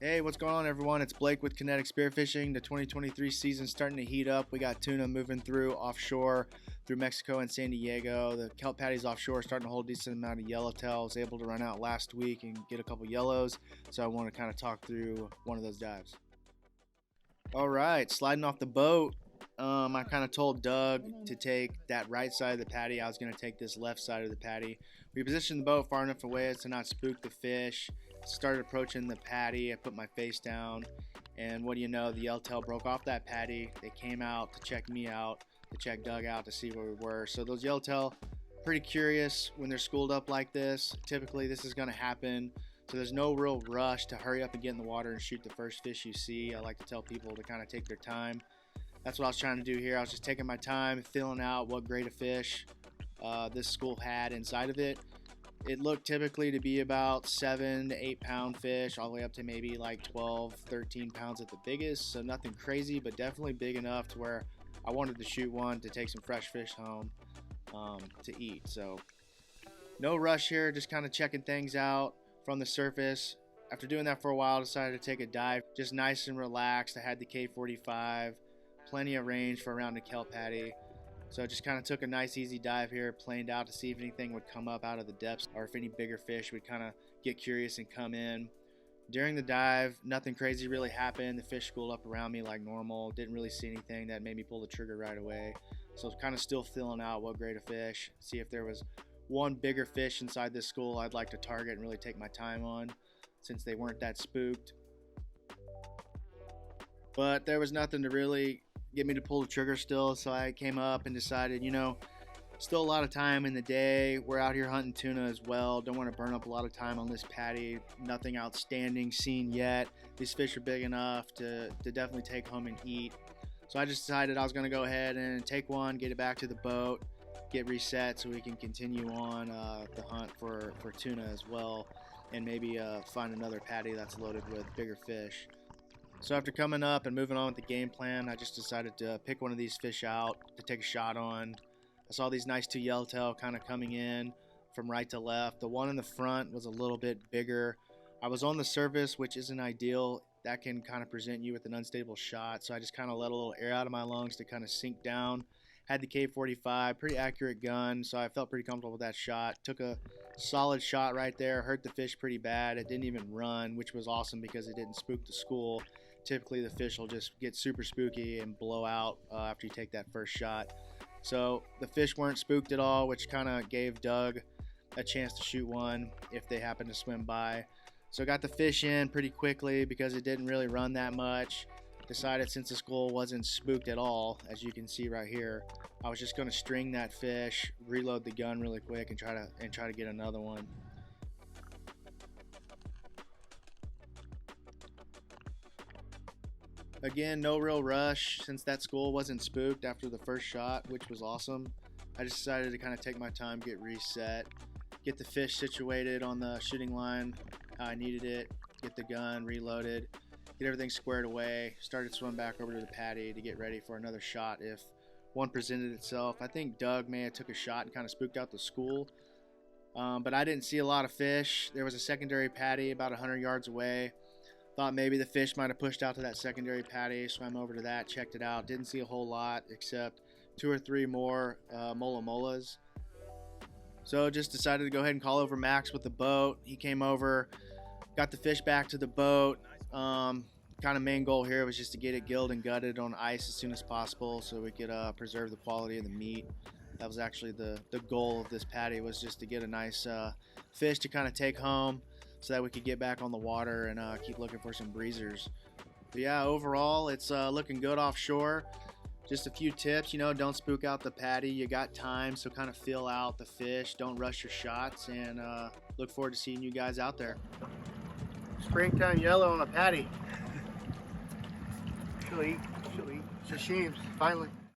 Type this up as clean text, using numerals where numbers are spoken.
Hey, what's going on, everyone? It's Blake with Kinetic Spearfishing. The 2023 season's starting to heat up. We got tuna moving through offshore through Mexico and San Diego. The kelp paddies offshore are starting to hold a decent amount of yellowtail. I was able to run out last week and get a couple yellows, so I want to kind of talk through one of those dives. All right, sliding off the boat. I kind of told Doug to take that right side of the paddy. I was going to take this left side of the paddy. We positioned the boat far enough away as to not spook the fish. Started approaching the paddy. I put my face down, and what do you know, the yellowtail broke off that paddy. They came out to check me out, to check Doug out to see where we were. So those yellowtail, pretty curious when they're schooled up like this. Typically this is going to happen. So there's no real rush to hurry up and get in the water and shoot the first fish you see. I like to tell people to kind of take their time. That's what I was trying to do here. I was just taking my time, feeling out what grade of fish this school had inside of it. It looked typically to be about 7 to 8 pound fish, all the way up to maybe like 12, 13 pounds at the biggest. So nothing crazy, but definitely big enough to where I wanted to shoot one to take some fresh fish home to eat. So no rush here, just kind of checking things out from the surface. After doing that for a while, I decided to take a dive, just nice and relaxed. I had the K45, plenty of range for around the kelp paddy. So I just kind of took a nice easy dive here, planed out to see if anything would come up out of the depths or if any bigger fish would kind of get curious and come in. During the dive, nothing crazy really happened. The fish schooled up around me like normal. Didn't really see anything that made me pull the trigger right away. So I was kind of still feeling out what grade of fish, see if there was one bigger fish inside this school I'd like to target and really take my time on, since they weren't that spooked. But there was nothing to really get me to pull the trigger still, so I came up and decided, you know, still a lot of time in the day. We're out here hunting tuna as well. Don't want to burn up a lot of time on this paddy. Nothing outstanding seen yet. These fish are big enough to definitely take home and eat. So I just decided I was going to go ahead and take one, get it back to the boat, get reset so we can continue on the hunt for tuna as well, and maybe find another paddy that's loaded with bigger fish. So after coming up and moving on with the game plan, I just decided to pick one of these fish out to take a shot on. I saw these nice two yellowtail kind of coming in from right to left. The one in the front was a little bit bigger. I was on the surface, which isn't ideal. That can kind of present you with an unstable shot, so I just kind of let a little air out of my lungs to kind of sink down. Had the K45, pretty accurate gun, so I felt pretty comfortable with that shot. Took a solid shot right there, hurt the fish pretty bad. It didn't even run, which was awesome because it didn't spook the school. Typically the fish will just get super spooky and blow out after you take that first shot. So the fish weren't spooked at all, which kind of gave Doug a chance to shoot one if they happened to swim by. So I got the fish in pretty quickly because it didn't really run that much. Decided since the school wasn't spooked at all, as you can see right here, I was just going to string that fish, reload the gun really quick, and try to get another one. Again, no real rush since that school wasn't spooked after the first shot, which was awesome. I just decided to kind of take my time, get reset, get the fish situated on the shooting line how I needed it, get the gun reloaded, get everything squared away, started swimming back over to the paddy to get ready for another shot if one presented itself. I think Doug may have took a shot and kind of spooked out the school, but I didn't see a lot of fish. There was a secondary paddy about 100 yards away. Thought maybe the fish might have pushed out to that secondary paddy, swam over to that, checked it out. Didn't see a whole lot except 2 or 3 more molas. So just decided to go ahead and call over Max with the boat. He came over, got the fish back to the boat. Kind of main goal here was just to get it gilled and gutted on ice as soon as possible so we could preserve the quality of the meat. That was actually the goal of this paddy, was just to get a nice fish to kind of take home, so that we could get back on the water and keep looking for some breezers. But yeah, overall, it's looking good offshore. Just a few tips, you know, don't spook out the paddy. You got time, so kind of feel out the fish. Don't rush your shots, and look forward to seeing you guys out there. Springtime yellow on a paddy. She'll eat. Sashims, finally.